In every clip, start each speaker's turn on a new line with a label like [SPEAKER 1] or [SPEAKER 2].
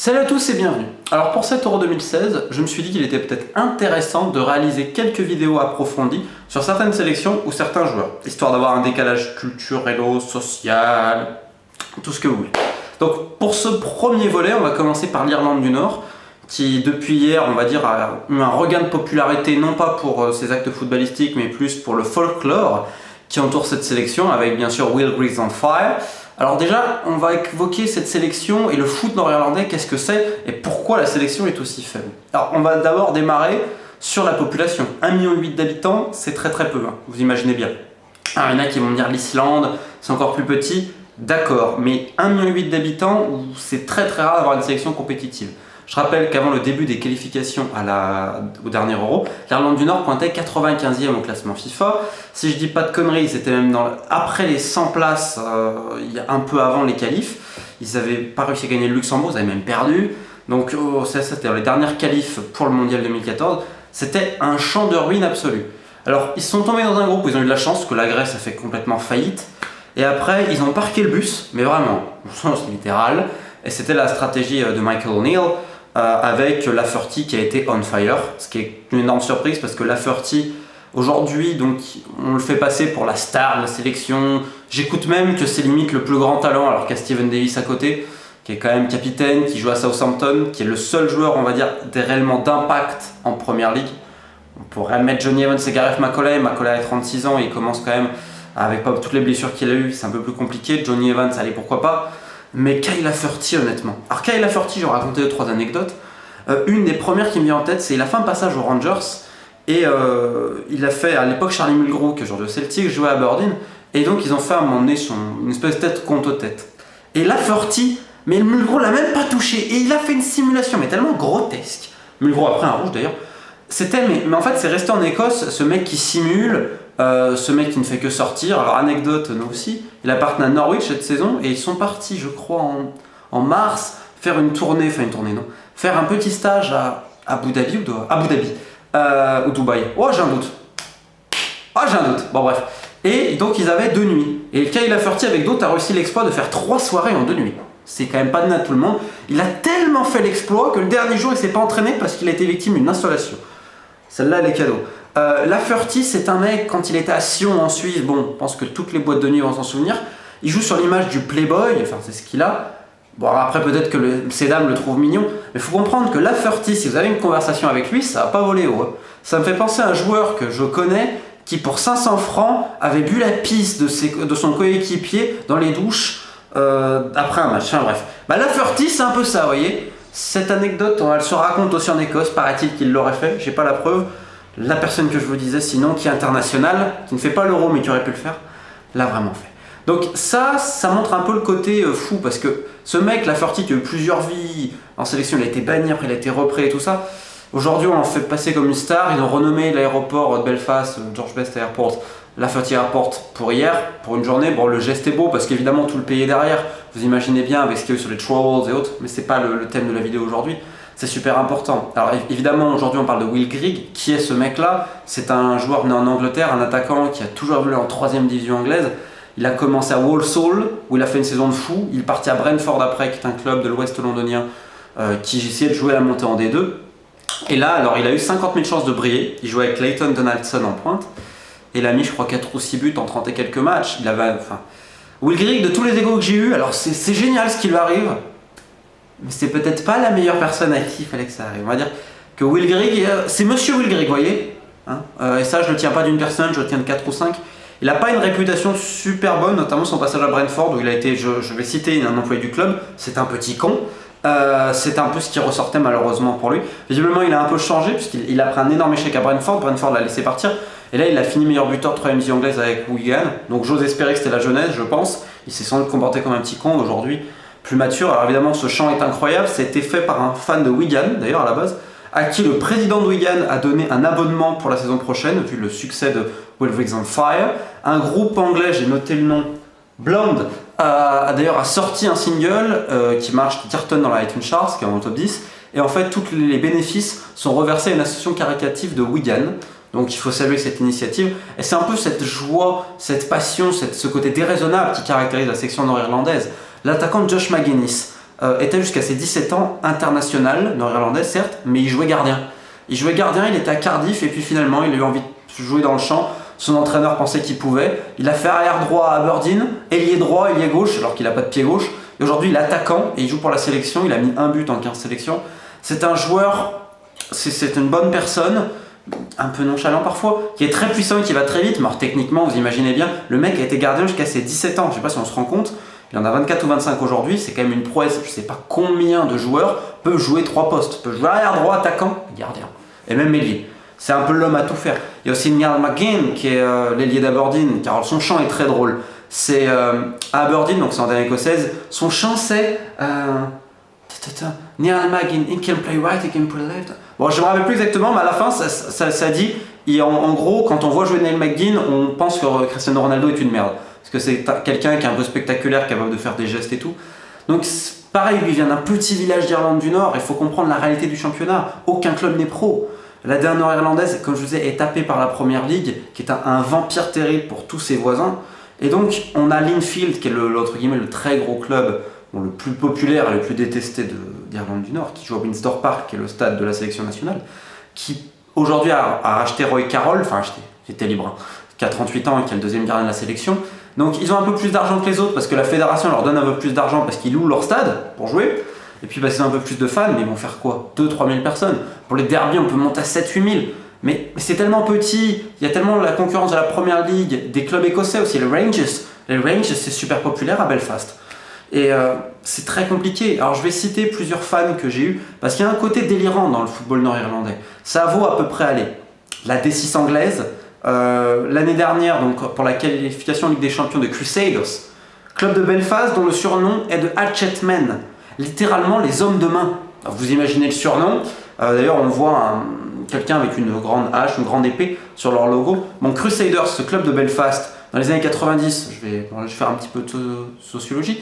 [SPEAKER 1] Salut à tous et bienvenue. Alors pour cet Euro 2016, je me suis dit qu'il était peut-être intéressant de réaliser quelques vidéos approfondies sur certaines sélections ou certains joueurs, histoire d'avoir un décalage culturel, social, tout ce que vous voulez. Donc pour ce premier volet, on va commencer par l'Irlande du Nord, qui depuis hier, on va dire, a eu un regain de popularité, non pas pour ses actes footballistiques, mais plus pour le folklore qui entoure cette sélection, avec bien sûr Will Griggs on Fire. Alors déjà, on va évoquer cette sélection et le foot nord-irlandais, qu'est-ce que c'est et pourquoi la sélection est aussi faible. Alors on va d'abord démarrer sur la population. 1,8 million d'habitants, c'est très peu, hein, vous imaginez bien. Alors il y en a qui vont me dire l'Islande, c'est encore plus petit, d'accord, mais 1,8 million d'habitants, c'est très rare d'avoir une sélection compétitive. Je rappelle qu'avant le début des qualifications au dernier Euro, l'Irlande du Nord pointait 95e au classement FIFA. Si je dis pas de conneries, c'était même après les 100 places, un peu avant les qualifs. Ils n'avaient pas réussi à gagner le Luxembourg, ils avaient même perdu. Donc c'était les dernières qualifs pour le Mondial 2014. C'était un champ de ruines absolu. Alors ils sont tombés dans un groupe où ils ont eu de la chance, que la Grèce a fait complètement faillite. Et après, ils ont parqué le bus, mais vraiment, au sens littéral. Et c'était la stratégie de Michael O'Neill. Avec Lafferty qui a été on fire, ce qui est une énorme surprise parce que Lafferty aujourd'hui, donc on le fait passer pour la star de la sélection. J'écoute même que c'est limite le plus grand talent, alors qu'il y a Steven Davis à côté, qui est quand même capitaine, qui joue à Southampton, qui est le seul joueur, on va dire, réellement d'impact en première ligue. On pourrait mettre Johnny Evans et Gareth McAuley. McAuley a 36 ans et il commence quand même, avec pas toutes les blessures qu'il a eues, c'est un peu plus compliqué. Johnny Evans, allez, pourquoi pas. Mais Kyle Lafferty, honnêtement. Alors Kyle Lafferty, je vais raconter 2-3 anecdotes. Une des premières qui me vient en tête, c'est qu'il a fait un passage aux Rangers et il a fait à l'époque Charlie Mulgrew, qui est joueur de Celtic, jouait à Aberdeen, et donc ils ont fait à un moment donné une espèce de tête contre tête. Et Lafferty, mais le Mulgrew l'a même pas touché et il a fait une simulation, mais tellement grotesque. Mulgrew a pris un rouge d'ailleurs. Mais en fait, c'est resté en Écosse, ce mec qui simule. Ce mec qui ne fait que sortir. Alors anecdote, nous aussi, il appartenait à Norwich cette saison et ils sont partis, je crois, en mars, faire une tournée non, faire un petit stage à Abu Dhabi ou Dubaï. Oh, j'ai un doute. Bon bref. Et donc ils avaient 2 nuits. Et Kyle Lafferty avec d'autres a réussi l'exploit de faire 3 soirées en 2 nuits. C'est quand même pas donné à tout le monde. Il a tellement fait l'exploit que le dernier jour il s'est pas entraîné parce qu'il a été victime d'une insolation. Celle-là, elle est cadeau. Lafferty, c'est un mec, quand il était à Sion en Suisse, bon, je pense que toutes les boîtes de nuit vont s'en souvenir, il joue sur l'image du Playboy, enfin c'est ce qu'il a. Bon, après peut-être que ces dames le trouvent mignon, mais il faut comprendre que Lafferty, si vous avez une conversation avec lui, ça va pas voler haut. Hein. Ça me fait penser à un joueur que je connais qui pour 500 francs avait bu la pisse de son coéquipier dans les douches après un match. Enfin bref. Lafferty, c'est un peu ça, vous voyez. Cette anecdote, elle se raconte aussi en Écosse, paraît-il qu'il l'aurait fait, j'ai pas la preuve. La personne que je vous disais, sinon, qui est internationale, qui ne fait pas l'Euro mais qui aurait pu le faire, l'a vraiment fait. Donc ça montre un peu le côté fou, parce que ce mec, Lafferty, qui a eu plusieurs vies en sélection, il a été banni, après il a été repris et tout ça. Aujourd'hui, on en fait passer comme une star. Ils ont renommé l'aéroport de Belfast, George Best Airport, Lafferty Airport pour hier, pour une journée. Bon, le geste est beau, parce qu'évidemment, tout le pays est derrière. Vous imaginez bien avec ce qu'il y a eu sur les Trolls et autres, mais c'est pas le thème de la vidéo aujourd'hui. C'est super important. Alors évidemment, aujourd'hui on parle de Will Grigg. Qui est ce mec-là? C'est un joueur né en Angleterre, un attaquant qui a toujours évolué en 3e division anglaise. Il a commencé à Walsall, où il a fait une saison de fou. Il est parti à Brentford après, qui est un club de l'ouest londonien, qui essayait de jouer la montée en D2. Et là, alors il a eu 50 000 chances de briller. Il jouait avec Clayton Donaldson en pointe. Et il a mis, je crois, 4 ou 6 buts en 30 et quelques matchs. Will Grigg, de tous les égos que j'ai eu, alors c'est génial ce qui lui arrive. Mais c'est peut-être pas la meilleure personne à qui il fallait que ça arrive. On va dire que Will Grigg, c'est Monsieur Will Grigg, vous voyez hein, et ça, je le tiens pas d'une personne, je le tiens de 4 ou 5. Il n'a pas une réputation super bonne, notamment son passage à Brentford, où il a été, je vais citer un employé du club, c'est un petit con. C'est un peu ce qui ressortait malheureusement pour lui. Visiblement, il a un peu changé, puisqu'il a pris un énorme échec à Brentford. Brentford l'a laissé partir. Et là, il a fini meilleur buteur de 3e division anglaise avec Wigan. Donc j'ose espérer que c'était la jeunesse, je pense. Il s'est sans doute comporté comme un petit con aujourd'hui. Plus mature. Alors évidemment, ce chant est incroyable. Ça a été fait par un fan de Wigan, d'ailleurs à la base, à qui le président de Wigan a donné un abonnement pour la saison prochaine, vu le succès de Will Griggs on Fire. Un groupe anglais, j'ai noté le nom, Blonde, a d'ailleurs sorti un single qui cartonne dans la iTunes Charts, qui est en top 10. Et en fait, tous les bénéfices sont reversés à une association caritative de Wigan. Donc il faut saluer cette initiative. Et c'est un peu cette joie, cette passion, ce côté déraisonnable qui caractérise la section nord-irlandaise. L'attaquant Josh Magennis, était jusqu'à ses 17 ans international nord-irlandais, certes, mais il jouait gardien. Il était à Cardiff et puis finalement il a eu envie de jouer dans le champ. Son entraîneur pensait qu'il pouvait. Il a fait arrière droit à Aberdeen, ailier droit, ailier gauche, alors qu'il n'a pas de pied gauche. Et aujourd'hui il est attaquant et il joue pour la sélection. Il a mis un but en 15 sélections. C'est un joueur, c'est une bonne personne, un peu nonchalant parfois, qui est très puissant et qui va très vite. Mais alors, techniquement, vous imaginez bien, le mec a été gardien jusqu'à ses 17 ans. Je ne sais pas si on se rend compte. Il en a 24 ou 25 aujourd'hui, c'est quand même une prouesse. Je ne sais pas combien de joueurs peuvent jouer 3 postes. Peuvent jouer arrière droit, attaquant, gardien. Et même ailier. C'est un peu l'homme à tout faire. Il y a aussi Niall McGinn, qui est l'ailier d'Aberdeen, car son chant est très drôle. C'est à Aberdeen, donc c'est en dernière écossaise. Son chant c'est Niall McGinn, he can play right, he can play left. Bon, je ne me rappelle plus exactement, mais à la fin, ça dit, en gros, quand on voit jouer Niall McGinn, on pense que Cristiano Ronaldo est une merde. Parce que c'est quelqu'un qui est un peu spectaculaire, capable de faire des gestes et tout. Donc, pareil, lui vient d'un petit village d'Irlande du Nord, il faut comprendre la réalité du championnat. Aucun club n'est pro. La dernière irlandaise, comme je vous disais, est tapée par la Première Ligue, qui est un vampire terrible pour tous ses voisins. Et donc, on a Linfield, qui est le très gros club, le plus populaire et le plus détesté d'Irlande du Nord, qui joue à Windsor Park, qui est le stade de la sélection nationale, qui aujourd'hui a racheté Roy Carroll, il était libre, qui a 38 ans et qui est le deuxième gardien de la sélection. Donc, ils ont un peu plus d'argent que les autres, parce que la fédération leur donne un peu plus d'argent, parce qu'ils louent leur stade pour jouer. Et puis ils ont un peu plus de fans, mais ils vont faire quoi? 2-3 000 personnes. Pour les derbies, on peut monter à 7-8 000. Mais c'est tellement petit, il y a tellement la concurrence de la Première Ligue, des clubs écossais aussi, les Rangers. Les Rangers, c'est super populaire à Belfast. Et c'est très compliqué. Alors je vais citer plusieurs fans que j'ai eus, parce qu'il y a un côté délirant dans le football nord-irlandais. Ça vaut à peu près aller. La D6 anglaise, l'année dernière, donc pour la qualification Ligue des Champions de Crusaders, club de Belfast dont le surnom est de Hatchet Men. Littéralement les hommes de main. Alors, vous imaginez le surnom. D'ailleurs, on voit quelqu'un avec une grande hache, une grande épée sur leur logo. Bon, Crusaders, ce club de Belfast, dans les années 90, je vais faire un petit peu de sociologie,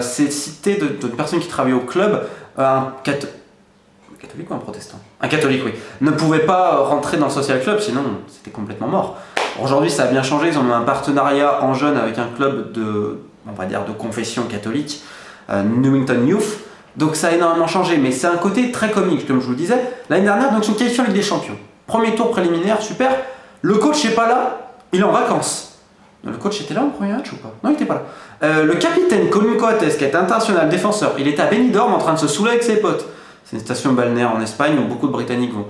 [SPEAKER 1] c'est cité d'une personne qui travaillait au club, un catholique ou un protestant? Un catholique, oui. Ne pouvait pas rentrer dans le social club, sinon c'était complètement mort. Aujourd'hui, ça a bien changé. Ils ont un partenariat en jeune avec un club de confession catholique, Newington Youth. Donc ça a énormément changé, mais c'est un côté très comique, comme je vous le disais. L'année dernière, donc, ils sont qualifiés en Ligue des Champions. Premier tour préliminaire, super. Le coach n'est pas là, il est en vacances. Le coach était là au premier match ou pas? Non, il n'était pas là. Le capitaine Colin Coates, qui est international défenseur, il était à Benidorm en train de se saouler avec ses potes. C'est une station balnéaire en Espagne où beaucoup de Britanniques vont.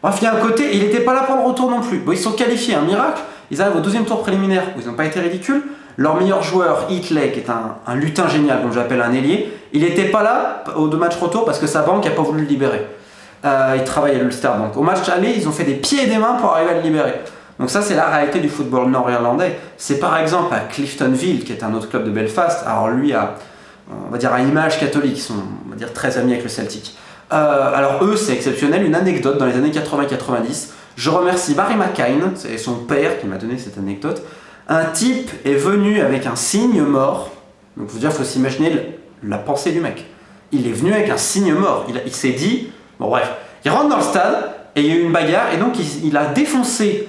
[SPEAKER 1] Bref, il y a un côté, il n'était pas là pour le retour non plus. Bon, ils sont qualifiés, un miracle. Ils arrivent au deuxième tour préliminaire où ils n'ont pas été ridicules. Leur meilleur joueur, Hitley, qui est un lutin génial, comme j'appelle un ailier, il n'était pas là aux 2 matchs retour parce que sa banque n'a pas voulu le libérer. Il travaille à l'Ulster. Donc au match aller, ils ont fait des pieds et des mains pour arriver à le libérer. Donc ça, c'est la réalité du football nord-irlandais. C'est par exemple à Cliftonville, qui est un autre club de Belfast. Alors lui a, on va dire, à image catholique. Ils sont, on va dire, très amis avec le Celtic. Alors eux, c'est exceptionnel. Une anecdote dans les années 80-90. Je remercie Barry McCain, c'est son père qui m'a donné cette anecdote. Un type est venu avec un cygne mort. Donc, il faut s'imaginer la pensée du mec. Il est venu avec un cygne mort. Il s'est dit, bon bref, il rentre dans le stade et il y a eu une bagarre et donc il a défoncé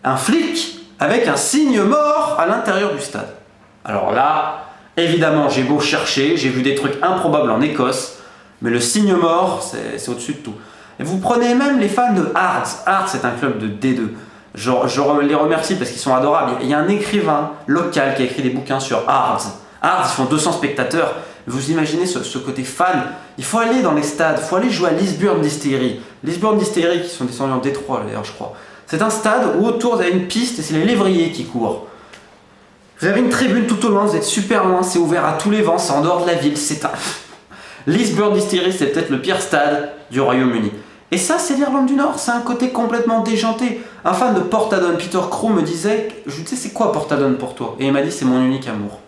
[SPEAKER 1] un flic avec un cygne mort à l'intérieur du stade. Alors là, évidemment, j'ai beau chercher, j'ai vu des trucs improbables en Écosse, mais le cygne mort, c'est au-dessus de tout. Et vous prenez même les fans de Hearts. Hearts, c'est un club de D2. Je les remercie parce qu'ils sont adorables. Il y a un écrivain local qui a écrit des bouquins sur Hearts. Hearts, ils font 200 spectateurs. Vous imaginez ce côté fan. Il faut aller dans les stades, il faut aller jouer à Lisburn Distillery. Lisburn Distillery, qui sont descendus en Détroit d'ailleurs, je crois. C'est un stade où autour, vous avez une piste et c'est les lévriers qui courent. Vous avez une tribune tout au loin, vous êtes super loin, c'est ouvert à tous les vents, c'est en dehors de la ville. Lisburn Distillery, c'est peut-être le pire stade du Royaume-Uni. Et ça, c'est l'Irlande du Nord, c'est un côté complètement déjanté. Un fan de Portadown, Peter Crew, me disait, je lui disais, c'est quoi Portadown pour toi? Et il m'a dit, c'est mon unique amour.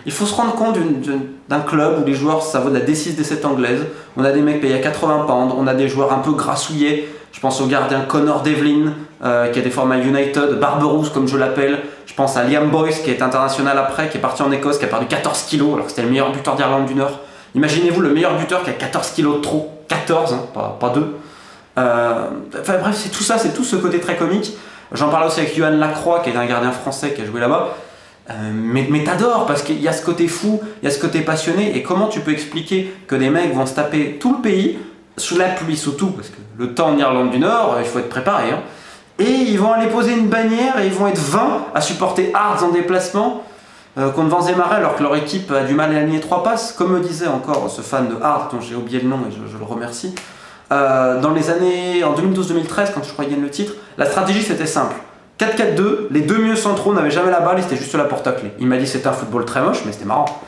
[SPEAKER 1] Il faut se rendre compte d'un club où les joueurs, ça vaut de la D6, D7 anglaise. On a des mecs payés à 80 pounds, on a des joueurs un peu grassouillés. Je pense au gardien Connor Devlin, qui a des formats United, Barberousse comme je l'appelle. Je pense à Liam Boyce, qui est international après, qui est parti en Écosse, qui a perdu 14 kilos, alors que c'était le meilleur buteur d'Irlande du Nord. Imaginez-vous le meilleur buteur qui a 14 kilos de trop. 14, hein, pas 2. Bref, c'est tout ça, c'est tout ce côté très comique. J'en parlais aussi avec Johan Lacroix, qui est un gardien français qui a joué là-bas. Mais t'adores parce qu'il y a ce côté fou, il y a ce côté passionné. Et comment tu peux expliquer que des mecs vont se taper tout le pays, sous la pluie surtout, parce que le temps en Irlande du Nord, il faut être préparé, hein. Et ils vont aller poser une bannière et ils vont être 20 à supporter Hearts en déplacement contre Venzemarais alors que leur équipe a du mal à aligner 3 passes. Comme me disait encore ce fan de Hearts dont j'ai oublié le nom et je le remercie, dans les années en 2012-2013 quand je crois qu'ils gagnent le titre, la stratégie c'était simple. 4-4-2, les deux mieux centraux n'avaient jamais la balle, ils étaient juste là pour tacler. Il m'a dit que c'était un football très moche mais c'était marrant.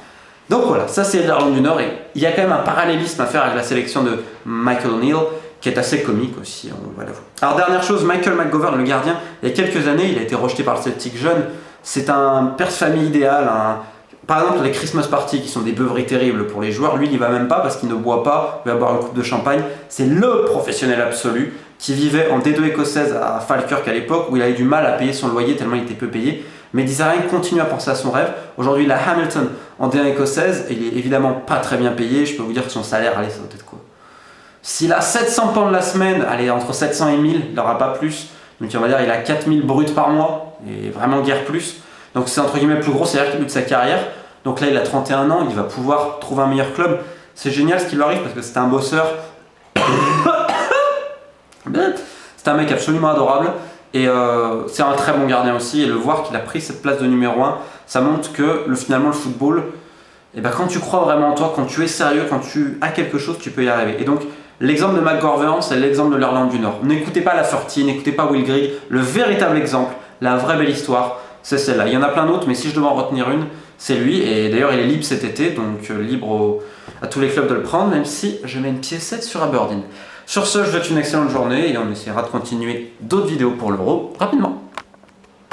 [SPEAKER 1] Donc voilà, ça c'est l'Irlande du Nord et il y a quand même un parallélisme à faire avec la sélection de Michael O'Neill qui est assez comique aussi, on va l'avouer. Alors dernière chose, Michael McGovern, le gardien, il y a quelques années, il a été rejeté par le Celtic jeune. C'est un père de famille idéal. Par exemple, les Christmas parties qui sont des beuveries terribles pour les joueurs, lui il n'y va même pas parce qu'il ne boit pas, il va boire une coupe de champagne. C'est le professionnel absolu qui vivait en D2 écossaise à Falkirk à l'époque où il avait du mal à payer son loyer tellement il était peu payé. Mais Desireen continue à penser à son rêve. Aujourd'hui, il a Hamilton en D1 écossaise et il est évidemment pas très bien payé. Je peux vous dire que son salaire, allez, ça doit être quoi? S'il a 700 pounds la semaine, allez, entre 700 et 1000, il n'aura pas plus. Donc on va dire qu'il a 4000 bruts par mois, et vraiment guère plus. Donc c'est entre guillemets le plus gros salaire qu'il a eu de sa carrière. Donc là il a 31 ans, il va pouvoir trouver un meilleur club. C'est génial ce qui lui arrive parce que c'est un bosseur. C'est un mec absolument adorable. Et c'est un très bon gardien aussi. Et le voir qu'il a pris cette place de numéro 1, ça montre que finalement le football, et ben quand tu crois vraiment en toi, quand tu es sérieux, quand tu as quelque chose, tu peux y arriver. Et donc, l'exemple de McGovern, c'est l'exemple de l'Irlande du Nord. N'écoutez pas la Fertie, n'écoutez pas Will Grigg. Le véritable exemple, la vraie belle histoire, c'est celle-là. Il y en a plein d'autres, mais si je devais en retenir une, c'est lui. Et d'ailleurs, il est libre cet été, donc libre à tous les clubs de le prendre, même si je mets une piécette sur Aberdeen. Sur ce, je vous souhaite une excellente journée et on essaiera de continuer d'autres vidéos pour l'Euro rapidement.